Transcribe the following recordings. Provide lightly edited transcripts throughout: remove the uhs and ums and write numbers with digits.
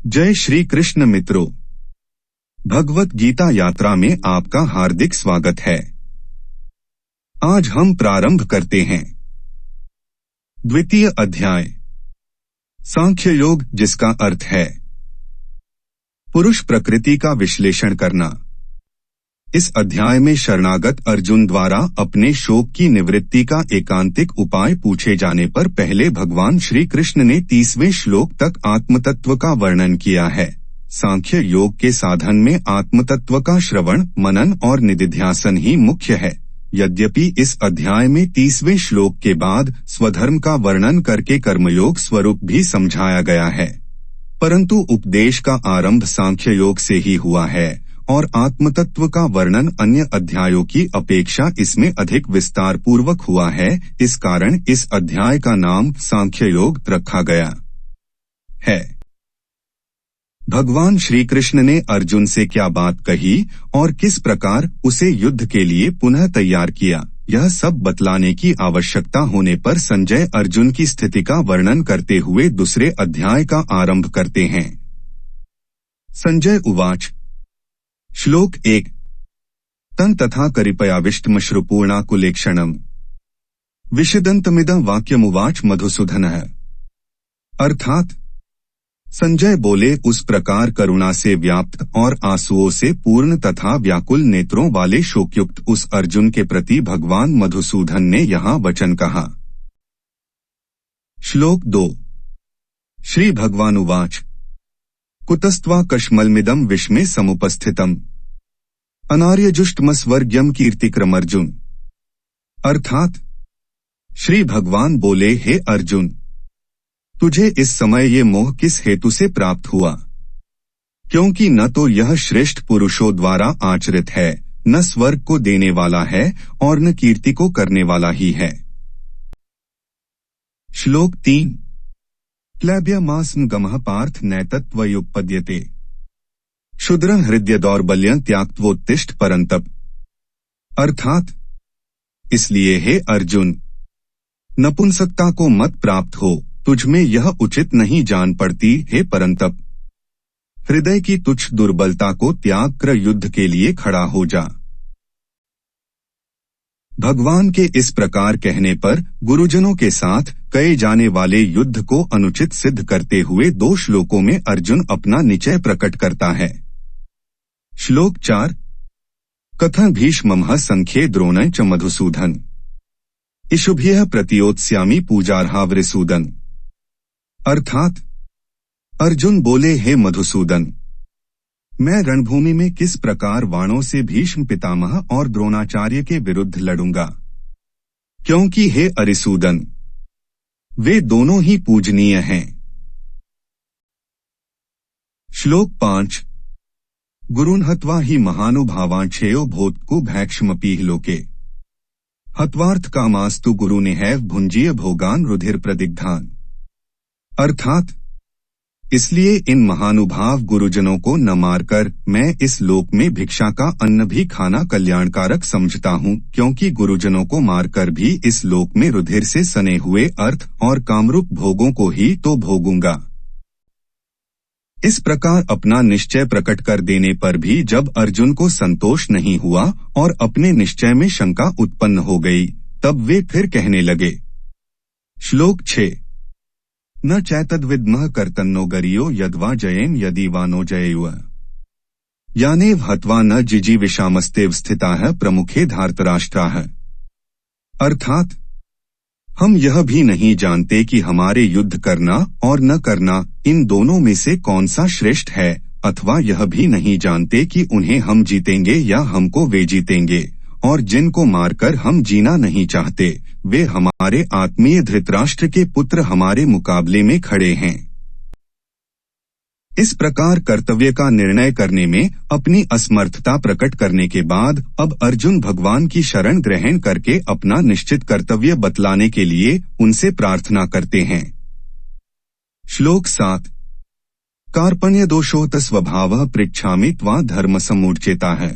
जय श्री कृष्ण मित्रों, भगवत गीता यात्रा में आपका हार्दिक स्वागत है। आज हम प्रारंभ करते हैं द्वितीय अध्याय सांख्य योग, जिसका अर्थ है पुरुष प्रकृति का विश्लेषण करना। इस अध्याय में शरणागत अर्जुन द्वारा अपने शोक की निवृत्ति का एकांतिक उपाय पूछे जाने पर पहले भगवान श्री कृष्ण ने 30वें श्लोक तक आत्मतत्व का वर्णन किया है। सांख्य योग के साधन में आत्मतत्व का श्रवण, मनन और निदिध्यासन ही मुख्य है। यद्यपि इस अध्याय में 30वें श्लोक के बाद स्वधर्म का वर्णन करके कर्मयोग स्वरूप भी समझाया गया है, परंतु उपदेश का आरंभ सांख्य योग से ही हुआ है और आत्मतत्व का वर्णन अन्य अध्यायों की अपेक्षा इसमें अधिक विस्तार पूर्वक हुआ है। इस कारण इस अध्याय का नाम सांख्य योग रखा गया है। भगवान श्री कृष्ण ने अर्जुन से क्या बात कही और किस प्रकार उसे युद्ध के लिए पुनः तैयार किया, यह सब बतलाने की आवश्यकता होने पर संजय अर्जुन की स्थिति का वर्णन करते हुए दूसरे अध्याय का आरंभ करते हैं। संजय उवाच। श्लोक 1। तन तथा करिपयाविष्टमश्रुपूर्णाकुलेक्षणम् विषदन्तमिदं वाक्यमुवाच मधुसूदनः। अर्थात संजय बोले, उस प्रकार करुणा से व्याप्त और आंसुओं से पूर्ण तथा व्याकुल नेत्रों वाले शोकयुक्त उस अर्जुन के प्रति भगवान मधुसूदन ने यहाँ वचन कहा। श्लोक 2। श्री भगवानुवाच। कुतस्त्वा कश्मलमिदं विष्मे समुपस्थितम् अनार्यजुष्टमस्वर्ग्यम कीर्तिक्रमर्जुन। अर्थात श्री भगवान बोले, हे अर्जुन, तुझे इस समय ये मोह किस हेतु से प्राप्त हुआ, क्योंकि न तो यह श्रेष्ठ पुरुषों द्वारा आचरित है, न स्वर्ग को देने वाला है और न कीर्ति को करने वाला ही है। श्लोक 3। क्लैब्यमास्म गमः पार्थ नैतत्वयुपपद्यते क्षुद्रं हृदय दौर्बल्यं त्याक्त्वोत्तिष्ठ परंतप। अर्थात इसलिए हे अर्जुन, नपुंसकता को मत प्राप्त हो, तुझमें यह उचित नहीं जान पड़ती, हे परंतप। हृदय की तुच्छ दुर्बलता को त्याग कर युद्ध के लिए खड़ा हो जा। भगवान के इस प्रकार कहने पर गुरुजनों के साथ कहे जाने वाले युद्ध को अनुचित सिद्ध करते हुए 2 श्लोकों में अर्जुन अपना निश्चय प्रकट करता है। श्लोक 4। कथं भीष्मः संख्ये द्रोणं च मधुसूदन इषुभ्यः प्रतियोत्स्यामि पूजार्हावृसूदन। अर्थात अर्जुन बोले, हे मधुसूदन, मैं रणभूमि में किस प्रकार वाणों से भीष्म पितामह और द्रोणाचार्य के विरुद्ध लड़ूंगा, क्योंकि हे अरिसूदन, वे दोनों ही पूजनीय हैं। श्लोक 5। गुरुन् हत्वा हि महानुभावाञ्छेयो भोत्कु भैक्ष्मपीह लोके हत्वार्थ कामास्तु गुरुनिहैव भुंजीय भोगान रुधिर प्रदिग्धान। अर्थात इसलिए इन महानुभाव गुरुजनों को न मारकर मैं इस लोक में भिक्षा का अन्न भी खाना कल्याणकारक समझता हूँ, क्योंकि गुरुजनों को मारकर भी इस लोक में रुधिर से सने हुए अर्थ और कामरूप भोगों को ही तो भोगूंगा। इस प्रकार अपना निश्चय प्रकट कर देने पर भी जब अर्जुन को संतोष नहीं हुआ और अपने निश्चय में शंका उत्पन्न हो गई, तब वे फिर कहने लगे। श्लोक 6। न चैतद्विद्मः कर्तन्नो गरियो यद्वा जयेम यदि वा नो जयेयुः यानेव हत्वा न जिजीविषामस्तेव स्थिताः प्रमुखे धार्तराष्ट्राः। अर्थात हम यह भी नहीं जानते कि हमारे युद्ध करना और न करना इन दोनों में से कौन सा श्रेष्ठ है, अथवा यह भी नहीं जानते कि उन्हें हम जीतेंगे या हमको वे जीतेंगे, और जिनको मारकर हम जीना नहीं चाहते, वे हमारे आत्मीय धृतराष्ट्र के पुत्र हमारे मुकाबले में खड़े हैं। इस प्रकार कर्तव्य का निर्णय करने में अपनी असमर्थता प्रकट करने के बाद अब अर्जुन भगवान की शरण ग्रहण करके अपना निश्चित कर्तव्य बतलाने के लिए उनसे प्रार्थना करते हैं। श्लोक 7। कार्पण्य दोषोत स्वभावः पृच्छामि त्वा धर्म समूर्चेताः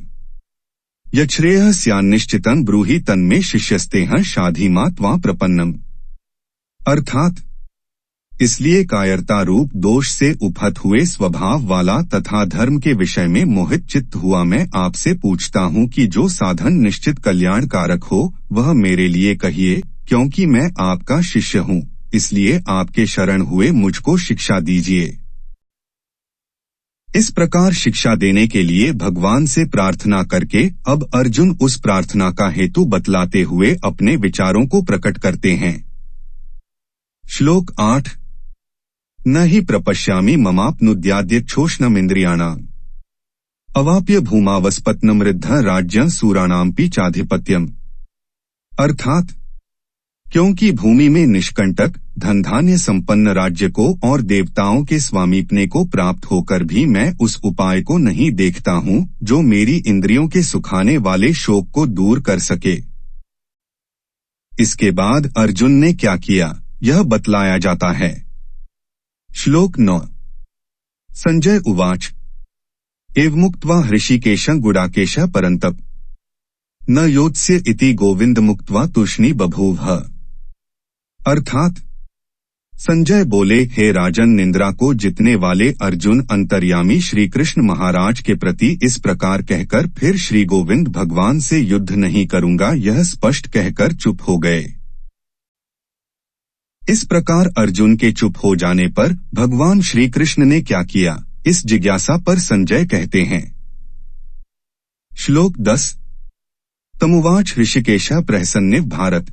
यच्छ्रेयः स्यान्निश्चितं ब्रूहि तन्मे शिष्यस्तेह शाधीमा त्वा प्रपन्नम। अर्थात इसलिए कायरता रूप दोष से उपहत हुए स्वभाव वाला तथा धर्म के विषय में मोहित चित्त हुआ मैं आपसे पूछता हूँ कि जो साधन निश्चित कल्याणकारक हो वह मेरे लिए कहिए, क्योंकि मैं आपका शिष्य हूँ, इसलिए आपके शरण हुए मुझको शिक्षा दीजिए। इस प्रकार शिक्षा देने के लिए भगवान से प्रार्थना करके अब अर्जुन उस प्रार्थना का हेतु बतलाते हुए अपने विचारों को प्रकट करते हैं। श्लोक 8 न हि प्रपश्यामि ममाप्नुद्याद्यच्छोष्णमिन्द्रियाणाम् अवाप्य भूमावस्पत्नमृद्ध राज्य सूराणामपि चाधिपत्यम। अर्थात क्योंकि भूमि में निष्कंटक धन धान्य संपन्न राज्य को और देवताओं के स्वामीपने को प्राप्त होकर भी मैं उस उपाय को नहीं देखता हूँ जो मेरी इंद्रियों के सुखाने वाले शोक को दूर कर सके। इसके बाद अर्जुन ने क्या किया यह बतलाया जाता है। श्लोक 9 संजय उवाच एवमुक्त्वा हृषिकेशं गुडाकेशः परन्तप न योत्स्य इति गोविंद मुक्त्वा तूष्णी बभूव। अर्थात संजय बोले, हे राजन, निंद्रा को जितने वाले अर्जुन अंतर्यामी श्री कृष्ण महाराज के प्रति इस प्रकार कहकर फिर श्री गोविंद भगवान से युद्ध नहीं करूंगा यह स्पष्ट कहकर चुप हो गए। इस प्रकार अर्जुन के चुप हो जाने पर भगवान श्री कृष्ण ने क्या किया, इस जिज्ञासा पर संजय कहते हैं। श्लोक 10 तमुवाच ऋषिकेशः प्रहसन्निव भारत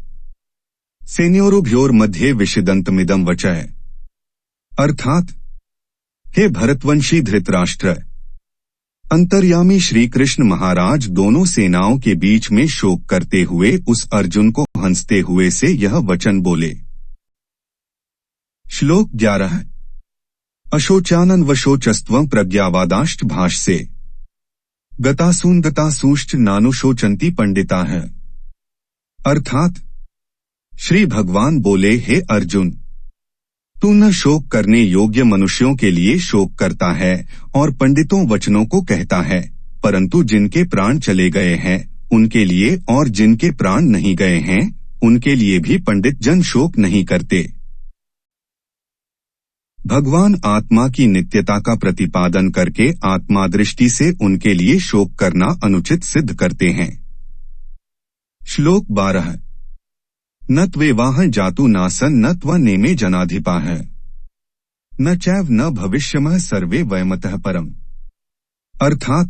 सेनयोरुभयोर्मध्ये विषिदन्तमिदं वचः। अर्थात हे भरतवंशी धृतराष्ट्र, अंतर्यामी श्री कृष्ण महाराज दोनों सेनाओं के बीच में शोक करते हुए उस अर्जुन को हंसते हुए से यह वचन बोले। श्लोक 11 अशोचानन वशोचस्त्वं प्रज्ञावादाश्च भाष्ये गतासूंश्च नानुशोचन्ति पंडिताः। अर्थात श्री भगवान बोले, हे अर्जुन, तू न शोक करने योग्य मनुष्यों के लिए शोक करता है और पंडितों वचनों को कहता है, परंतु जिनके प्राण चले गए हैं उनके लिए और जिनके प्राण नहीं गए हैं उनके लिए भी पंडित जन शोक नहीं करते। भगवान आत्मा की नित्यता का प्रतिपादन करके आत्मा दृष्टि से उनके लिए शोक करना अनुचित सिद्ध करते हैं। श्लोक 12 न त्वेवाह जातु नासन न त्व नेमे जनाधिपाः न चैव न भविष्यमः सर्वे वयमतः परम। अर्थात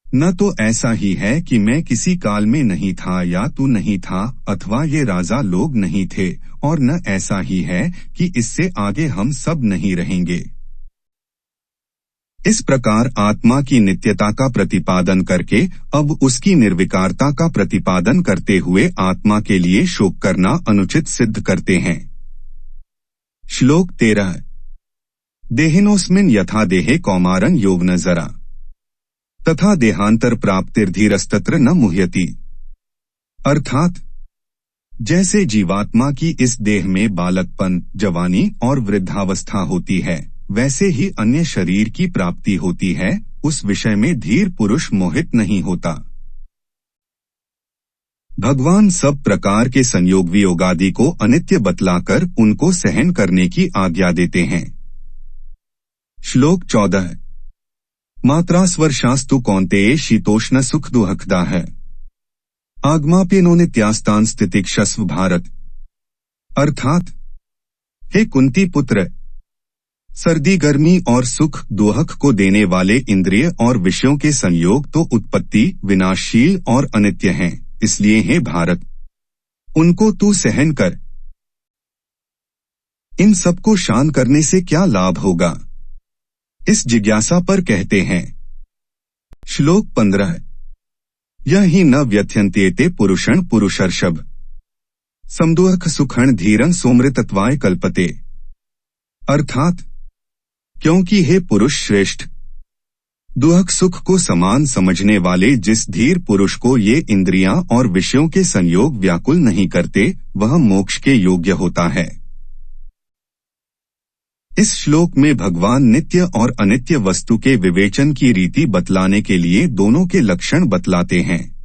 न तो ऐसा ही है कि मैं किसी काल में नहीं था या तू नहीं था अथवा ये राजा लोग नहीं थे, और न ऐसा ही है कि इससे आगे हम सब नहीं रहेंगे। इस प्रकार आत्मा की नित्यता का प्रतिपादन करके अब उसकी निर्विकारता का प्रतिपादन करते हुए आत्मा के लिए शोक करना अनुचित सिद्ध करते हैं। श्लोक 13 देहिनोस्मिन् यथा देहे कौमारं यौवन जरा तथा देहांतर प्राप्तिर्धीरस्तत्र न मुह्यति। अर्थात जैसे जीवात्मा की इस देह में बालकपन, जवानी और वृद्धावस्था होती है, वैसे ही अन्य शरीर की प्राप्ति होती है, उस विषय में धीर पुरुष मोहित नहीं होता। भगवान सब प्रकार के संयोग वियोगादि को अनित्य बतलाकर उनको सहन करने की आज्ञा देते हैं। श्लोक 14 मात्रा स्वर्शास्तु कौन्तेय शीतोष्ण सुख दुहकदा है आगमाप्यनो नित्यास्तान स्थितिक्षस्व भारत। अर्थात हे कुंती पुत्र, सर्दी गर्मी और सुख दुहक को देने वाले इंद्रिय और विषयों के संयोग तो उत्पत्ति विनाशशील और अनित्य हैं, इसलिए हे भारत उनको तू सहन कर। इन सबको शान करने से क्या लाभ होगा, इस जिज्ञासा पर कहते हैं। श्लोक 15 यह ही न व्यथ्यन्त्येते पुरुषं पुरुषर्षभ समदुहक सुखं धीरं सोमृतत्वाय कल्पते। अर्थात क्योंकि हे पुरुष श्रेष्ठ, दुहक सुख को समान समझने वाले जिस धीर पुरुष को ये इंद्रियां और विषयों के संयोग व्याकुल नहीं करते, वह मोक्ष के योग्य होता है। इस श्लोक में भगवान नित्य और अनित्य वस्तु के विवेचन की रीति बतलाने के लिए दोनों के लक्षण बतलाते हैं।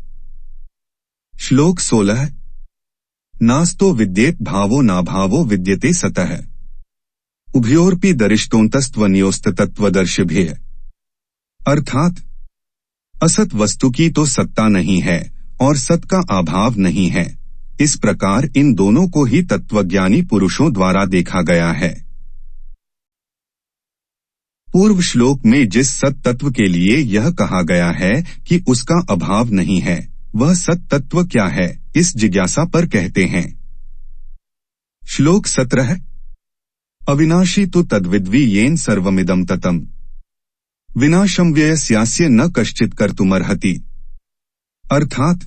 श्लोक 16 नास्तो विद्येत भावो नाभावो विद्यते सतः। उभयोरपि दरिष्टोन्तस्त्वन्योस्तत्त्वदर्शिभिः। अर्थात असत वस्तु की तो सत्ता नहीं है और सत का अभाव नहीं है। इस प्रकार इन दोनों को ही तत्वज्ञानी पुरुषों द्वारा देखा गया है। पूर्व श्लोक में जिस सत तत्व के लिए यह कहा गया है कि उसका अभाव नहीं है, वह सत तत्व क्या है, इस जिज्ञासा पर कहते हैं। श्लोक 17। अविनाशी तु तद्विद्वि येन सर्वमिदं ततम् विनाशं व्ययस्यास्य न कश्चित् कर्तुमर्हति। अर्थात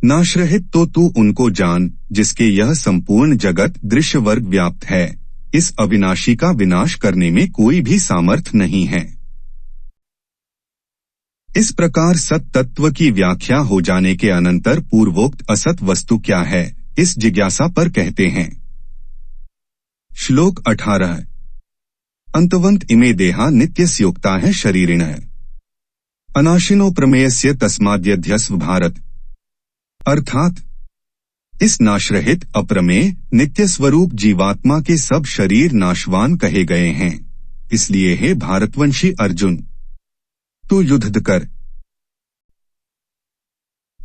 नाशरहित तो तू उनको जान जिसके यह संपूर्ण जगत दृश्य वर्ग व्याप्त है। इस अविनाशी का विनाश करने में कोई भी सामर्थ्य नहीं है। इस प्रकार सत तत्व की व्याख्या हो जाने के अनंतर पूर्वोक्त असत वस्तु क्या है, इस जिज्ञासा पर कहते हैं। श्लोक 18। अंतवंत इमे देहा नित्यस्योक्ता है शरीरिणः अनाशिनो प्रमेयस्य तस्माद्यध्यस्व भारत। अर्थात इस नाशरहित अप्रमेय नित्य स्वरूप जीवात्मा के सब शरीर नाशवान कहे गए हैं। इसलिए हे भारतवंशी अर्जुन, तू युद्ध कर।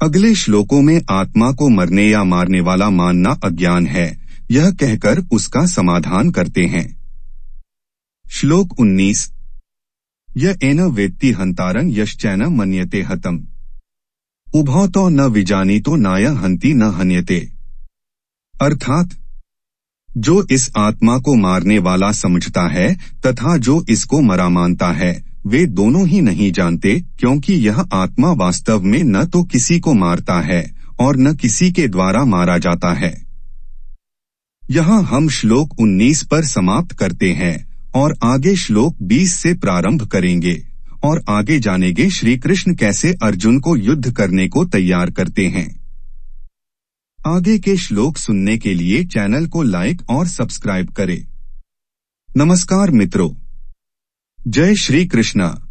अगले श्लोकों में आत्मा को मरने या मारने वाला मानना अज्ञान है, यह कहकर उसका समाधान करते हैं। श्लोक 19। य एन वेत्ति हंतारं यश्चैन मन्यते हतम् उभौ तो न विजानीतो नाय हंति न हन्यते। अर्थात जो इस आत्मा को मारने वाला समझता है तथा जो इसको मरा मानता है, वे दोनों ही नहीं जानते, क्योंकि यह आत्मा वास्तव में न तो किसी को मारता है और न किसी के द्वारा मारा जाता है। यहाँ हम श्लोक 19 पर समाप्त करते हैं और आगे श्लोक 20 से प्रारंभ करेंगे और आगे जानेंगे श्री कृष्ण कैसे अर्जुन को युद्ध करने को तैयार करते हैं। आगे के श्लोक सुनने के लिए चैनल को लाइक और सब्सक्राइब करें। नमस्कार मित्रों, जय श्री कृष्णा।